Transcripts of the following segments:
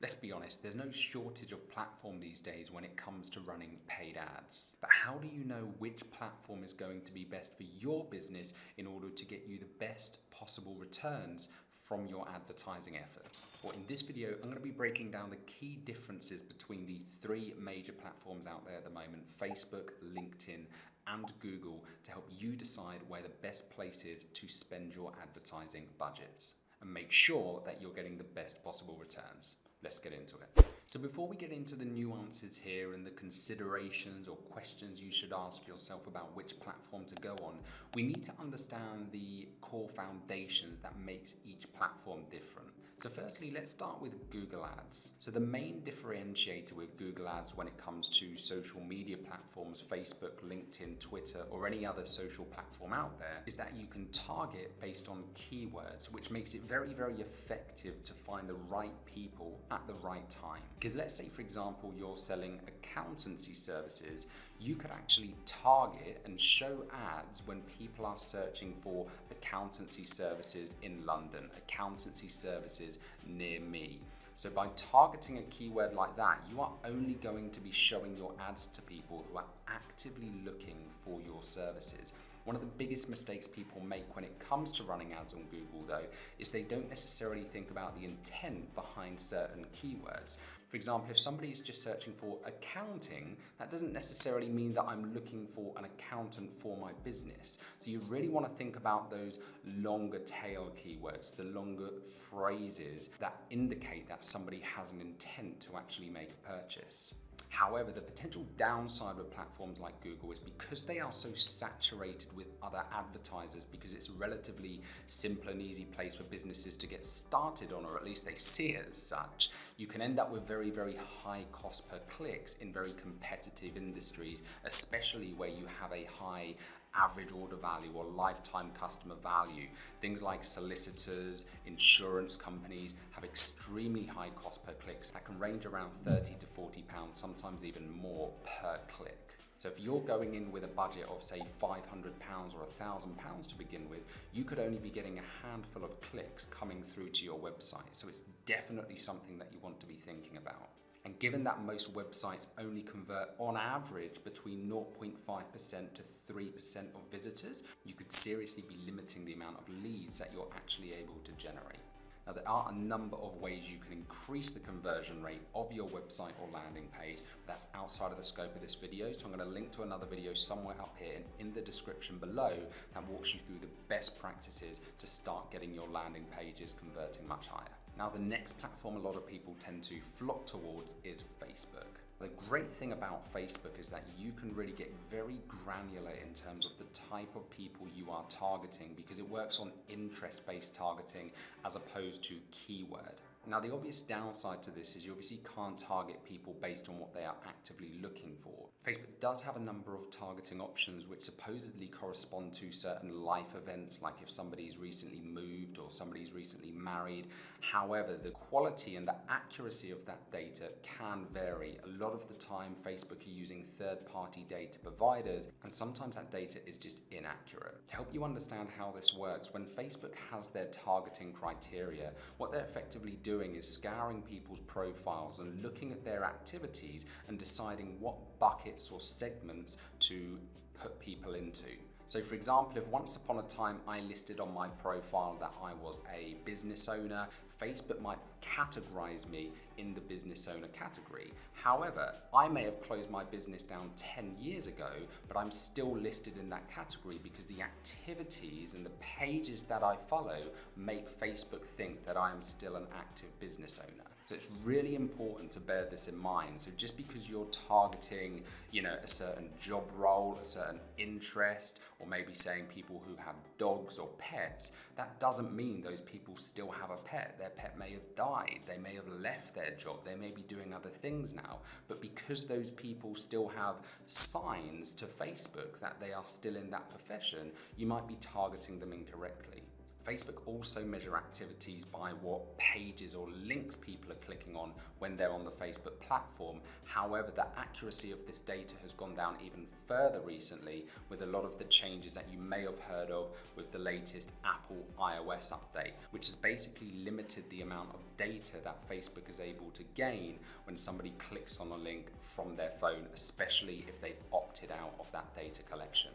Let's be honest, there's no shortage of platform these days when it comes to running paid ads. But how do you know which platform is going to be best for your business in order to get you the best possible returns from your advertising efforts? Well, in this video, I'm going to be breaking down the key differences between the three major platforms out there at the moment: Facebook, LinkedIn, and Google, to help you decide where the best place is to spend your advertising budgets and make sure that you're getting the best possible returns. Let's get into it. So before we get into the nuances here and the considerations or questions you should ask yourself about which platform to go on, we need to understand the core foundations that makes each platform different. So firstly, let's start with Google Ads. So the main differentiator with Google Ads when it comes to social media platforms, Facebook, LinkedIn, Twitter, or any other social platform out there, is that you can target based on keywords, which makes it very, very effective to find the right people at the right time. Because let's say, for example, you're selling accountancy services, you could actually target and show ads when people are searching for accountancy services in London, accountancy services near me. So by targeting a keyword like that, you are only going to be showing your ads to people who are actively looking for your services. One of the biggest mistakes people make when it comes to running ads on Google, though, is they don't necessarily think about the intent behind certain keywords. For example, if somebody is just searching for accounting, that doesn't necessarily mean that I'm looking for an accountant for my business. So you really want to think about those longer tail keywords, the longer phrases that indicate that somebody has an intent to actually make a purchase. However, the potential downside with platforms like Google is because they are so saturated with other advertisers, because it's a relatively simple and easy place for businesses to get started on, or at least they see it as such, you can end up with very, very high cost per clicks in very competitive industries, especially where you have a high average order value or lifetime customer value. Things like solicitors, insurance companies have extremely high cost per clicks that can range around £30 to £40, sometimes even more per click. So if you're going in with a budget of say £500 or £1,000 to begin with, you could only be getting a handful of clicks coming through to your website. So it's definitely something that you want to be thinking about. And given that most websites only convert on average between 0.5% to 3% of visitors, you could seriously be limiting the amount of leads that you're actually able to generate. Now, there are a number of ways you can increase the conversion rate of your website or landing page, but that's outside of the scope of this video. So I'm going to link to another video somewhere up here and in the description below that walks you through the best practices to start getting your landing pages converting much higher. Now, the next platform a lot of people tend to flock towards is Facebook. The great thing about Facebook is that you can really get very granular in terms of the type of people you are targeting, because it works on interest-based targeting as opposed to keyword. Now, the obvious downside to this is you obviously can't target people based on what they are actively looking for. Facebook does have a number of targeting options which supposedly correspond to certain life events, like if somebody's recently moved or somebody's recently married. However, the quality and the accuracy of that data can vary. A lot of the time, Facebook are using third-party data providers, and sometimes that data is just inaccurate. To help you understand how this works, when Facebook has their targeting criteria, what they're effectively doing is scouring people's profiles and looking at their activities and deciding what buckets or segments to put people into. So for example, if once upon a time I listed on my profile that I was a business owner, Facebook might categorize me in the business owner category. However, I may have closed my business down 10 years ago, but I'm still listed in that category because the activities and the pages that I follow make Facebook think that I am still an active business owner. So it's really important to bear this in mind. So just because you're targeting, a certain job role, a certain interest, or maybe saying people who have dogs or pets, that doesn't mean those people still have a pet. Their pet may have died, they may have left their job, they may be doing other things now. But because those people still have signs to Facebook that they are still in that profession, you might be targeting them incorrectly. Facebook also measure activities by what pages or links people are clicking on when they're on the Facebook platform. However, the accuracy of this data has gone down even further recently with a lot of the changes that you may have heard of with the latest Apple iOS update, which has basically limited the amount of data that Facebook is able to gain when somebody clicks on a link from their phone, especially if they've opted out of that data collection.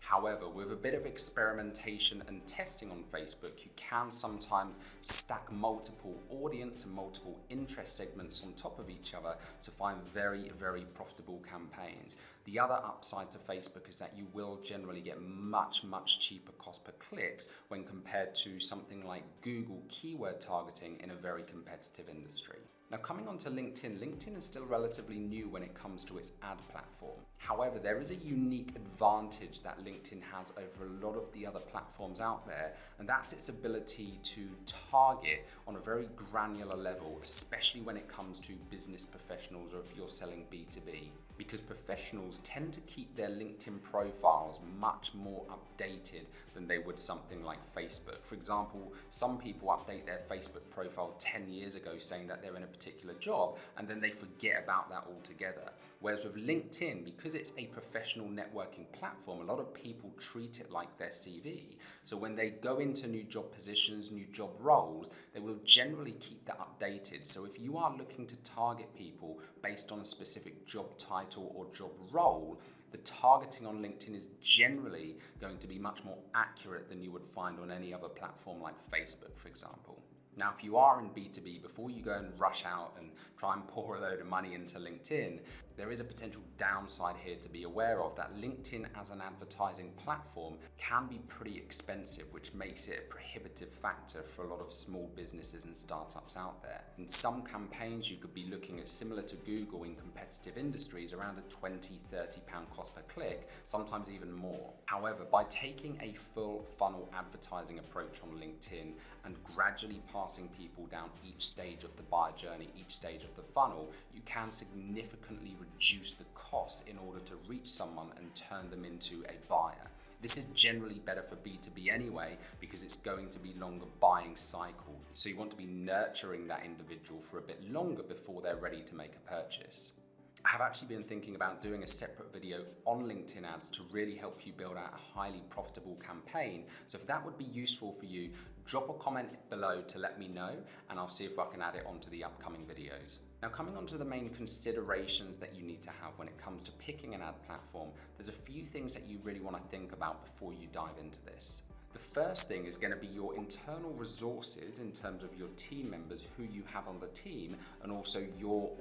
However, with a bit of experimentation and testing on Facebook, you can sometimes stack multiple audience and multiple interest segments on top of each other to find very, very profitable campaigns. The other upside to Facebook is that you will generally get much, much cheaper cost per clicks when compared to something like Google keyword targeting in a very competitive industry. Now, coming on to LinkedIn, LinkedIn is still relatively new when it comes to its ad platform. However, there is a unique advantage that LinkedIn has over a lot of the other platforms out there, and that's its ability to target on a very granular level, especially when it comes to business professionals or if you're selling B2B. Because professionals tend to keep their LinkedIn profiles much more updated than they would something like Facebook. For example, some people update their Facebook profile 10 years ago saying that they're in a particular job, and then they forget about that altogether. Whereas with LinkedIn, because it's a professional networking platform, a lot of people treat it like their CV. So when they go into new job positions, new job roles, they will generally keep that updated. So if you are looking to target people based on a specific job title or job role, the targeting on LinkedIn is generally going to be much more accurate than you would find on any other platform like Facebook, for example. Now, if you are in B2B, before you go and rush out and try and pour a load of money into LinkedIn, there is a potential downside here to be aware of, that LinkedIn as an advertising platform can be pretty expensive, which makes it a prohibitive factor for a lot of small businesses and startups out there. In some campaigns, you could be looking at, similar to Google in competitive industries, around a £20–30 cost per click, sometimes even more. However, by taking a full funnel advertising approach on LinkedIn and gradually passing people down each stage of the buyer journey, each stage of the funnel, you can significantly reduce the cost in order to reach someone and turn them into a buyer. This is generally better for B2B anyway, because it's going to be longer buying cycles. So you want to be nurturing that individual for a bit longer before they're ready to make a purchase. I have actually been thinking about doing a separate video on LinkedIn ads to really help you build out a highly profitable campaign. So if that would be useful for you, drop a comment below to let me know, and I'll see if I can add it onto the upcoming videos. Now, coming on to the main considerations that you need to have when it comes to picking an ad platform, there's a few things that you really want to think about before you dive into this. The first thing is going to be your internal resources in terms of your team members, who you have on the team, and also your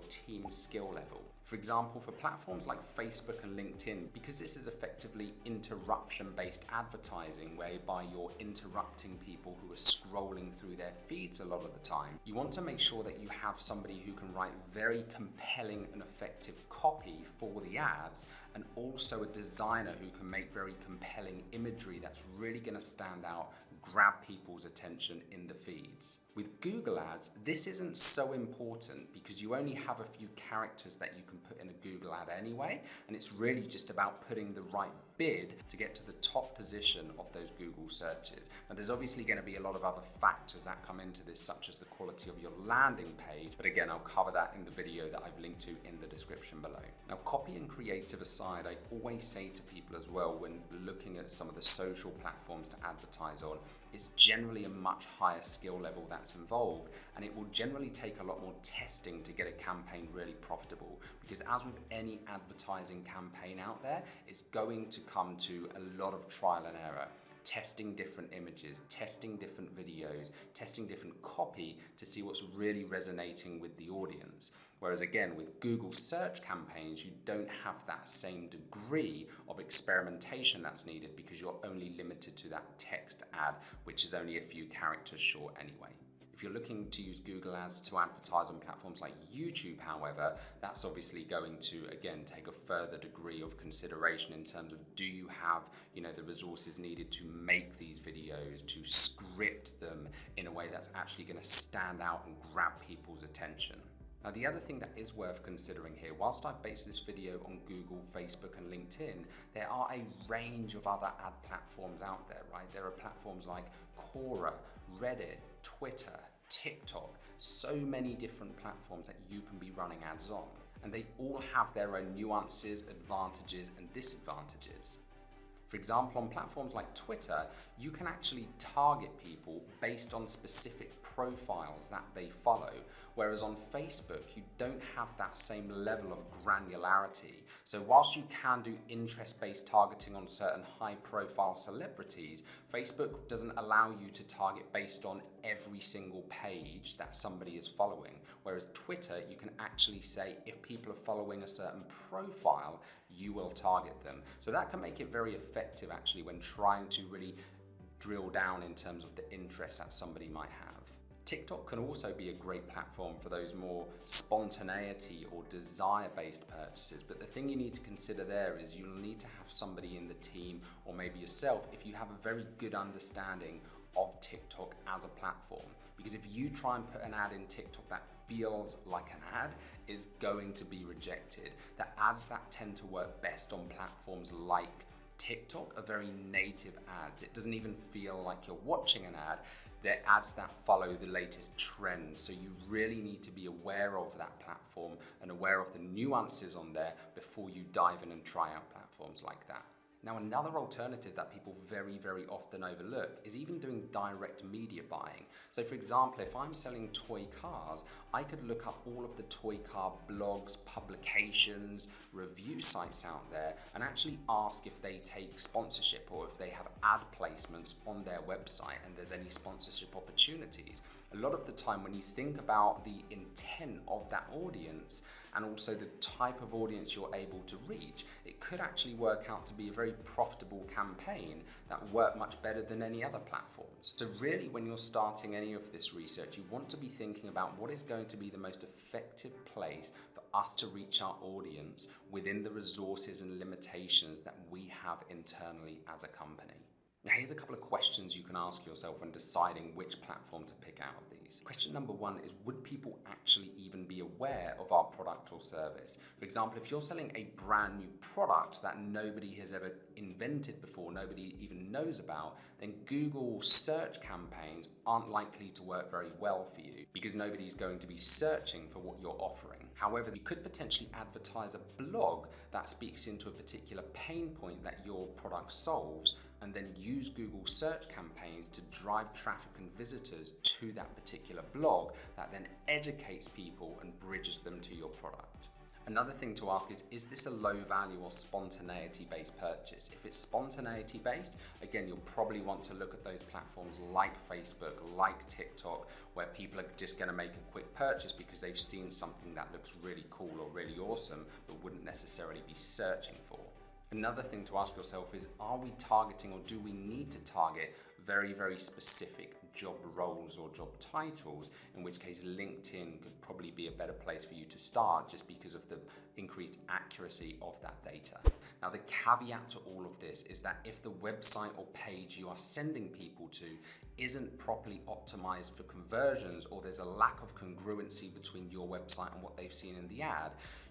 team's skill level. For example, for platforms like Facebook and LinkedIn, because this is effectively interruption-based advertising, whereby you're interrupting people who are scrolling through their feeds a lot of the time, you want to make sure that you have somebody who can write very compelling and effective copy for the ads, and also a designer who can make very compelling imagery that's really going to stand out, grab people's attention in the feeds. With Google Ads, this isn't so important because you only have a few characters that you can put in a Google ad anyway, and it's really just about putting the right bid to get to the top position of those Google searches. Now, there's obviously going to be a lot of other factors that come into this, such as the quality of your landing page, but again, I'll cover that in the video that I've linked to in the description below. Now, copy and creative aside, I always say to people as well, when looking at some of the social platforms to advertise on, it's generally a much higher skill level that's involved, and it will generally take a lot more testing to get a campaign really profitable, because as with any advertising campaign out there, it's going to come to a lot of trial and error, testing different images, testing different videos, testing different copy to see what's really resonating with the audience. Whereas again, with Google search campaigns, you don't have that same degree of experimentation that's needed, because you're only limited to that text ad, which is only a few characters short anyway. If you're looking to use Google Ads to advertise on platforms like YouTube, however, that's obviously going to, again, take a further degree of consideration in terms of, do you have, the resources needed to make these videos, to script them in a way that's actually going to stand out and grab people's attention. Now, the other thing that is worth considering here, whilst I've based this video on Google, Facebook, and LinkedIn, there are a range of other ad platforms out there, right? There are platforms like Quora, Reddit, Twitter, TikTok, so many different platforms that you can be running ads on. And they all have their own nuances, advantages, and disadvantages. For example, on platforms like Twitter, you can actually target people based on specific profiles that they follow, whereas on Facebook, you don't have that same level of granularity. So whilst you can do interest-based targeting on certain high-profile celebrities, Facebook doesn't allow you to target based on every single page that somebody is following, whereas Twitter, you can actually say if people are following a certain profile, you will target them. So that can make it very effective actually when trying to really drill down in terms of the interests that somebody might have. TikTok can also be a great platform for those more spontaneity or desire-based purchases, but the thing you need to consider there is you'll need to have somebody in the team, or maybe yourself, if you have a very good understanding of TikTok as a platform. Because if you try and put an ad in TikTok that feels like an ad, is going to be rejected. The ads that tend to work best on platforms like TikTok are very native ads. It doesn't even feel like you're watching an ad. They're ads that follow the latest trends. So you really need to be aware of that platform and aware of the nuances on there before you dive in and try out platforms like that. Now, another alternative that people very, very often overlook is even doing direct media buying. So for example, if I'm selling toy cars, I could look up all of the toy car blogs, publications, review sites out there and actually ask if they take sponsorship or if they have ad placements on their website and there's any sponsorship opportunities. A lot of the time when you think about the intent of that audience and also the type of audience you're able to reach, it could actually work out to be a very profitable campaign that work much better than any other platforms. So really, when you're starting any of this research, you want to be thinking about what is going to be the most effective place for us to reach our audience within the resources and limitations that we have internally as a company. Now, here's a couple of questions you can ask yourself when deciding which platform to pick out of these. Question number one is, would people actually even be aware of our product or service? For example, if you're selling a brand new product that nobody has ever invented before, nobody even knows about, then Google search campaigns aren't likely to work very well for you because nobody's going to be searching for what you're offering. However, you could potentially advertise a blog that speaks into a particular pain point that your product solves, and then use Google search campaigns to drive traffic and visitors to that particular blog that then educates people and bridges them to your product. Another thing to ask is this a low value or spontaneity based purchase? If it's spontaneity based, again, you'll probably want to look at those platforms like Facebook, like TikTok, where people are just going to make a quick purchase because they've seen something that looks really cool or really awesome, but wouldn't necessarily be searching for. Another thing to ask yourself is, are we targeting or do we need to target very, very specific job roles or job titles, in which case LinkedIn could probably be a better place for you to start just because of the increased accuracy of that data. Now, the caveat to all of this is that if the website or page you are sending people to isn't properly optimized for conversions, or there's a lack of congruency between your website and what they've seen in the ad,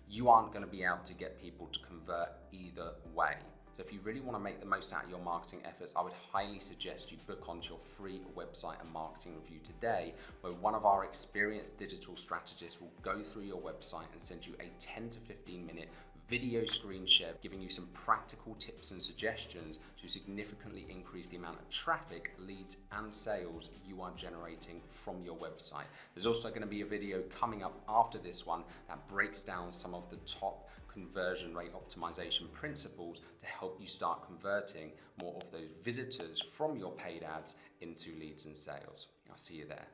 you aren't going to be able to get people to convert either way. So if you really want to make the most out of your marketing efforts, I would highly suggest you book onto your free website and marketing review today, where one of our experienced digital strategists will go through your website and send you a 10 to 15 minute video screen share, giving you some practical tips and suggestions to significantly increase the amount of traffic, leads, and sales you are generating from your website. There's also going to be a video coming up after this one that breaks down some of the top conversion rate optimization principles to help you start converting more of those visitors from your paid ads into leads and sales. I'll see you there.